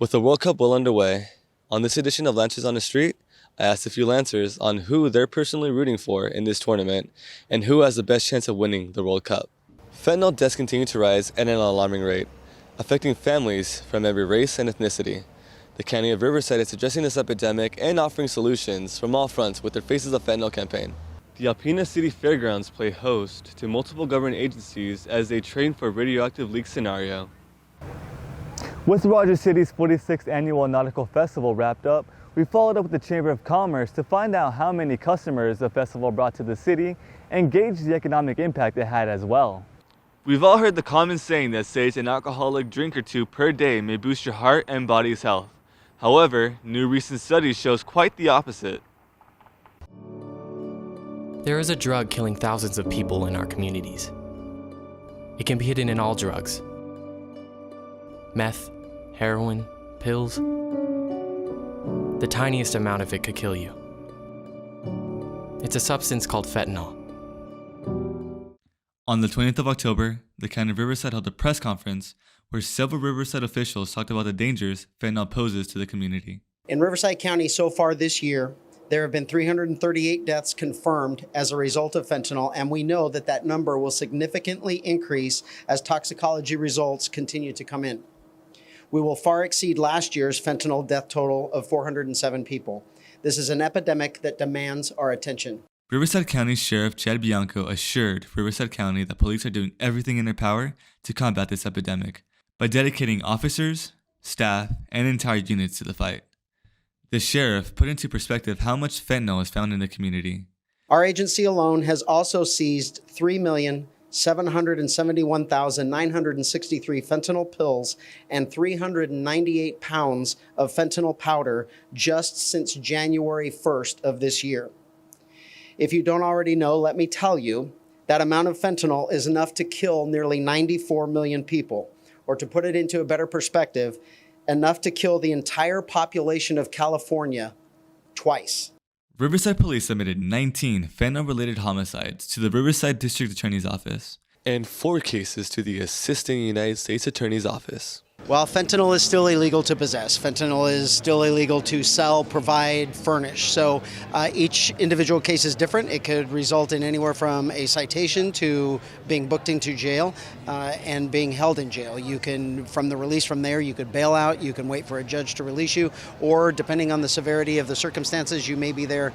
With the World Cup well underway, on this edition of Lancers on the Street, I asked a few Lancers on who they're personally rooting for in this tournament and who has the best chance of winning the World Cup. Fentanyl deaths continue to rise at an alarming rate, affecting families from every race and ethnicity. The County of Riverside is addressing this epidemic and offering solutions from all fronts with their Faces of Fentanyl campaign. The Alpena City Fairgrounds play host to multiple government agencies as they train for a radioactive leak scenario. With Rogers City's 46th Annual Nautical Festival wrapped up, we followed up with the Chamber of Commerce to find out how many customers the festival brought to the city and gauge the economic impact it had as well. We've all heard the common saying that says an alcoholic drink or two per day may boost your heart and body's health. However, new recent studies shows quite the opposite. There is a drug killing thousands of people in our communities. It can be hidden in all drugs. Meth, heroin, pills. The tiniest amount of it could kill you. It's a substance called fentanyl. On the 20th of October, the County of Riverside held a press conference where several Riverside officials talked about the dangers fentanyl poses to the community. In Riverside County so far this year, there have been 338 deaths confirmed as a result of fentanyl, and we know that that number will significantly increase as toxicology results continue to come in. We will far exceed last year's fentanyl death total of 407 people. This is an epidemic that demands our attention. Riverside County Sheriff Chad Bianco assured Riverside County that police are doing everything in their power to combat this epidemic by dedicating officers, staff, and entire units to the fight. The sheriff put into perspective how much fentanyl is found in the community. Our agency alone has also seized 3,771,963 fentanyl pills and 398 pounds of fentanyl powder just since January 1st of this year. If you don't already know, let me tell you, that amount of fentanyl is enough to kill nearly 94 million people. Or to put it into a better perspective, enough to kill the entire population of California twice. Riverside Police submitted 19 fentanyl-related homicides to the Riverside District Attorney's Office And 4 cases to the Assisting United States Attorney's Office. Well, fentanyl is still illegal to possess. Fentanyl is still illegal to sell, provide, furnish. So each individual case is different. It could result in anywhere from a citation to being booked into jail and being held in jail. You can, from the release from there, you could bail out, you can wait for a judge to release you, or depending on the severity of the circumstances, you may be there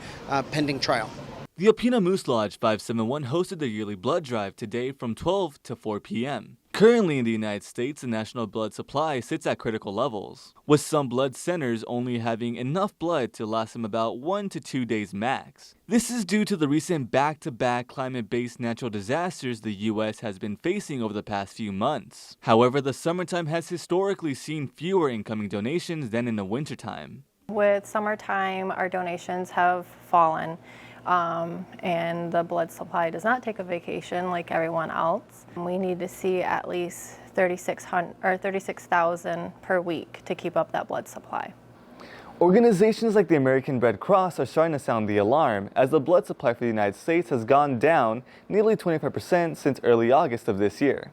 pending trial. The Alpena Moose Lodge 571 hosted their yearly blood drive today from 12 to 4 p.m. Currently in the United States, the national blood supply sits at critical levels, with some blood centers only having enough blood to last them about 1 to 2 days max. This is due to the recent back-to-back climate-based natural disasters the U.S. has been facing over the past few months. However, the summertime has historically seen fewer incoming donations than in the wintertime. With summertime, our donations have fallen. And the blood supply does not take a vacation like everyone else. We need to see at least 36,000 per week to keep up that blood supply. Organizations like the American Red Cross are starting to sound the alarm as the blood supply for the United States has gone down nearly 25% since early August of this year,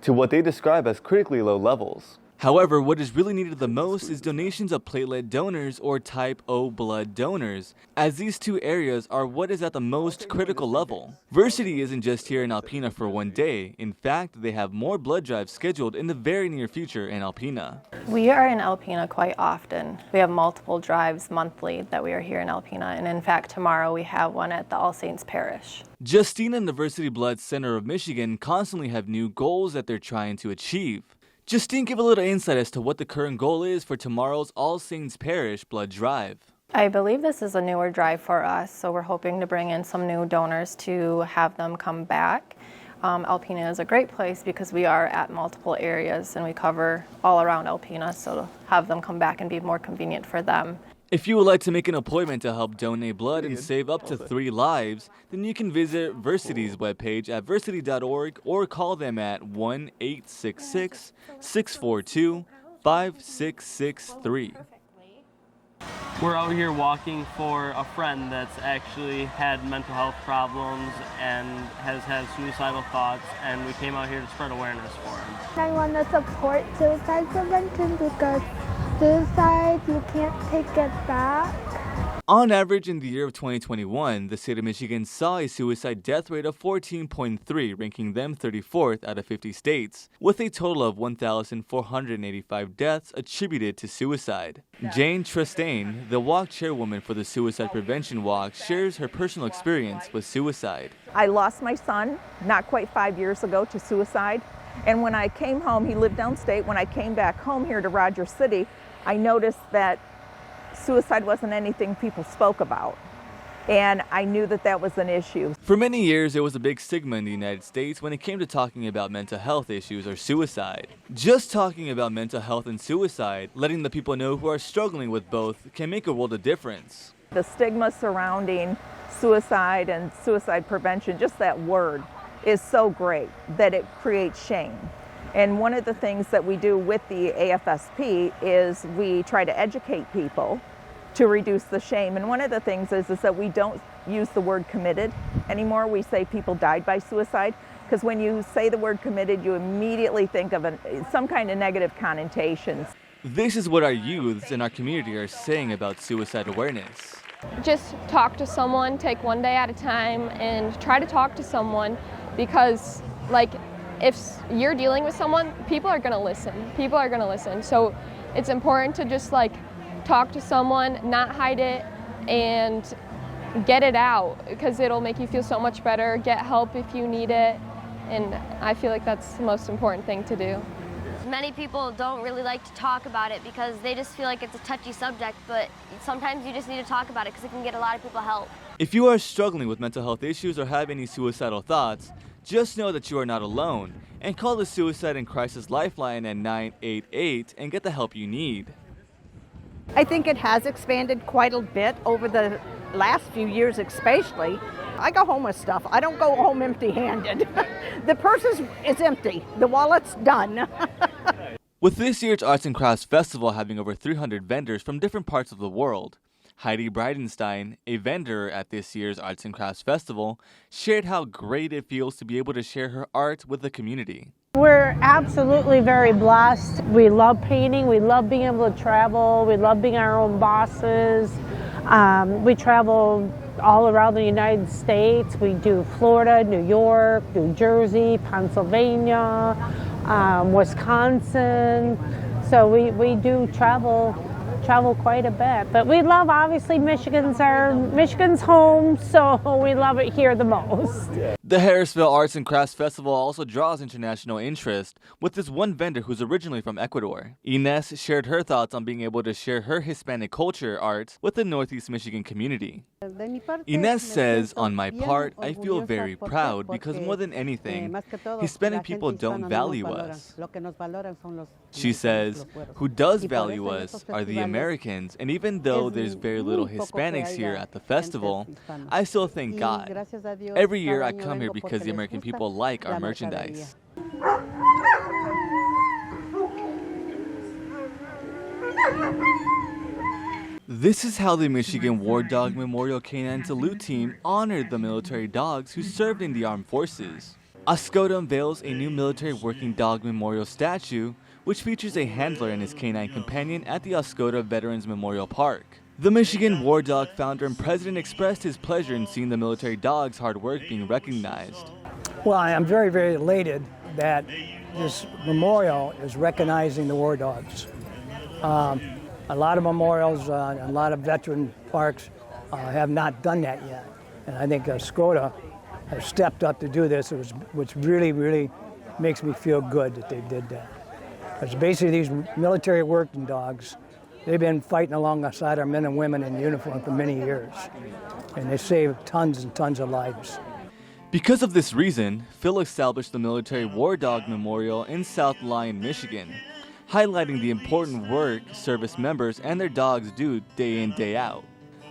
to what they describe as critically low levels. However, what is really needed the most is donations of platelet donors or type O blood donors, as these two areas are what is at the most critical level. Versity isn't just here in Alpena for one day. In fact, they have more blood drives scheduled in the very near future in Alpena. We are in Alpena quite often. We have multiple drives monthly that we are here in Alpena, and in fact, tomorrow we have one at the All Saints Parish. Justine and the Versity Blood Center of Michigan constantly have new goals that they're trying to achieve. Justine, give a little insight as to what the current goal is for tomorrow's All Saints Parish blood drive. I believe this is a newer drive for us, so we're hoping to bring in some new donors to have them come back. Alpena is a great place because we are at multiple areas and we cover all around Alpena, so to have them come back and be more convenient for them. If you would like to make an appointment to help donate blood and save up to 3 lives, then you can visit Versity's webpage at versity.org or call them at 1-866-642-5663. We're out here walking for a friend that's actually had mental health problems and has had suicidal thoughts, and we came out here to spread awareness for him. I want to support suicide prevention because suicide, you can't take it back. On average, in the year of 2021, the state of Michigan saw a suicide death rate of 14.3, ranking them 34th out of 50 states, with a total of 1,485 deaths attributed to suicide. Jane Trestane, the walk chairwoman for the Suicide Prevention Walk, shares her personal experience with suicide. I lost my son not quite 5 years ago to suicide, and when I came home, he lived downstate. When I came back home here to Rogers City, I noticed that suicide wasn't anything people spoke about, and I knew that that was an issue. For many years, there was a big stigma in the United States when it came to talking about mental health issues or suicide. Just talking about mental health and suicide, letting the people know who are struggling with both, can make a world of difference. The stigma surrounding suicide and suicide prevention, just that word, is so great that it creates shame. And one of the things that we do with the AFSP is we try to educate people to reduce the shame. And one of the things is that we don't use the word committed anymore. We say people died by suicide, because when you say the word committed, you immediately think of some kind of negative connotations. This is what our youths in our community are saying about suicide awareness. Just talk to someone, take one day at a time, and try to talk to someone, because if you're dealing with someone, people are gonna listen. People are gonna listen. So it's important to just talk to someone, not hide it, and get it out, because it'll make you feel so much better. Get help if you need it, and I feel like that's the most important thing to do. Many people don't really like to talk about it because they just feel like it's a touchy subject, but sometimes you just need to talk about it because it can get a lot of people help. If you are struggling with mental health issues or have any suicidal thoughts, just know that you are not alone, and call the Suicide and Crisis Lifeline at 988 and get the help you need. I think it has expanded quite a bit over the last few years especially. I go home with stuff. I don't go home empty-handed. The purse is empty. The wallet's done. With this year's Arts and Crafts Festival having over 300 vendors from different parts of the world, Heidi Bridenstine, a vendor at this year's Arts and Crafts Festival, shared how great it feels to be able to share her art with the community. We're absolutely very blessed. We love painting. We love being able to travel. We love being our own bosses. We travel all around the United States. We do Florida, New York, New Jersey, Pennsylvania, Wisconsin. So we do travel quite a bit. But we love, obviously, Michigan's home, so we love it here the most. The Harrisville Arts and Crafts Festival also draws international interest, with this one vendor who's originally from Ecuador. Ines shared her thoughts on being able to share her Hispanic culture art with the Northeast Michigan community. Ines says, "On my part, I feel very proud because more than anything, Hispanic people don't value us." She says, "Who does value us are the Americans, and even though there's very little Hispanics here at the festival, I still thank God. Every year I come here because the American people like our merchandise." This is how the Michigan War Dog Memorial Canine Salute Team honored the military dogs who served in the armed forces. Oscoda unveils a new military working dog memorial statue, which features a handler and his canine companion at the Oscoda Veterans Memorial Park. The Michigan War Dog founder and president expressed his pleasure in seeing the military dog's hard work being recognized. Well, I'm very, very elated that this memorial is recognizing the war dogs. A lot of memorials, a lot of veteran parks have not done that yet. And I think Oscoda has stepped up to do this, which really, really makes me feel good that they did that. Because basically these military working dogs, they've been fighting alongside our men and women in uniform for many years. And they saved tons and tons of lives. Because of this reason, Phil established the Military War Dog Memorial in South Lyon, Michigan, highlighting the important work service members and their dogs do day in, day out.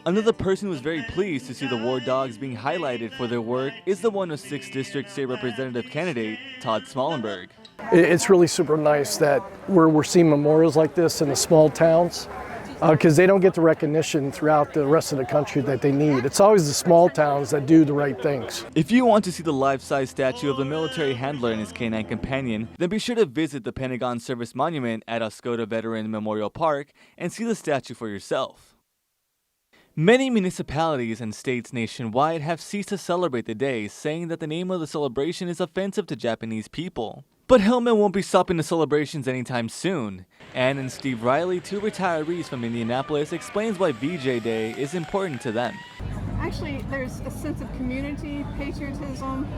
Another person who was very pleased to see the war dogs being highlighted for their work is the 106th District State Representative candidate, Todd Smallenberg. It's really super nice that we're seeing memorials like this in the small towns. because they don't get the recognition throughout the rest of the country that they need. It's always the small towns that do the right things. If you want to see the life-size statue of the military handler and his canine companion, then be sure to visit the Pentagon Service Monument at Oscoda Veteran Memorial Park and see the statue for yourself. Many municipalities and states nationwide have ceased to celebrate the day, saying that the name of the celebration is offensive to Japanese people. But Hillman won't be stopping the celebrations anytime soon. Ann and Steve Riley, two retirees from Indianapolis, explains why VJ Day is important to them. Actually, there's a sense of community, patriotism.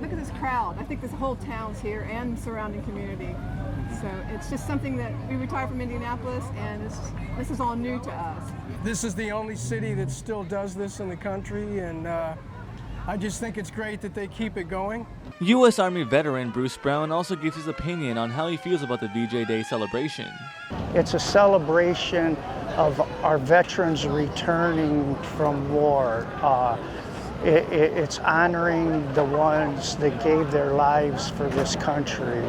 Look at this crowd. I think this whole town's here and surrounding community. So it's just something that we retired from Indianapolis, and this is all new to us. This is the only city that still does this in the country, and I just think it's great that they keep it going. U.S. Army veteran Bruce Brown also gives his opinion on how he feels about the VJ Day celebration. It's a celebration of our veterans returning from war. It's honoring the ones that gave their lives for this country,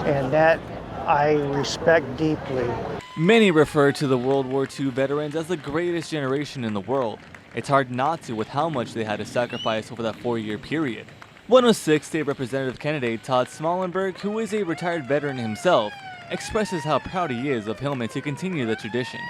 and that I respect deeply. Many refer to the World War II veterans as the greatest generation in the world. It's hard not to with how much they had to sacrifice over that 4-year period. 106 State Representative candidate Todd Smallenberg, who is a retired veteran himself, expresses how proud he is of Hillman to continue the tradition.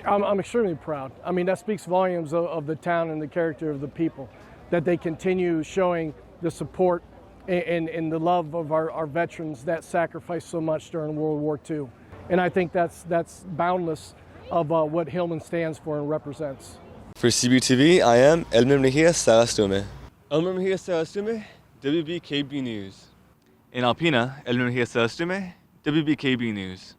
I'm extremely proud. I mean, that speaks volumes of the town and the character of the people, that they continue showing the support and the love of our veterans that sacrificed so much during World War II. And I think that's boundless of what Hillman stands for and represents. For CBTV, I am Elmer Mejia Sagastume. Elmer Mejia Sagastume, WBKB News. In Alpena, Elmer Mejia Sagastume, WBKB News.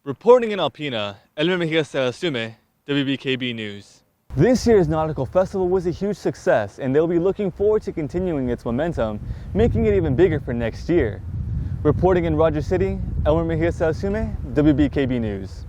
Reporting in Alpena, Elmer Mejia Sagastume, WBKB News. This year's Nautical Festival was a huge success, and they'll be looking forward to continuing its momentum, making it even bigger for next year. Reporting in Rogers City, Elmer Mejia Sagastume, WBKB News.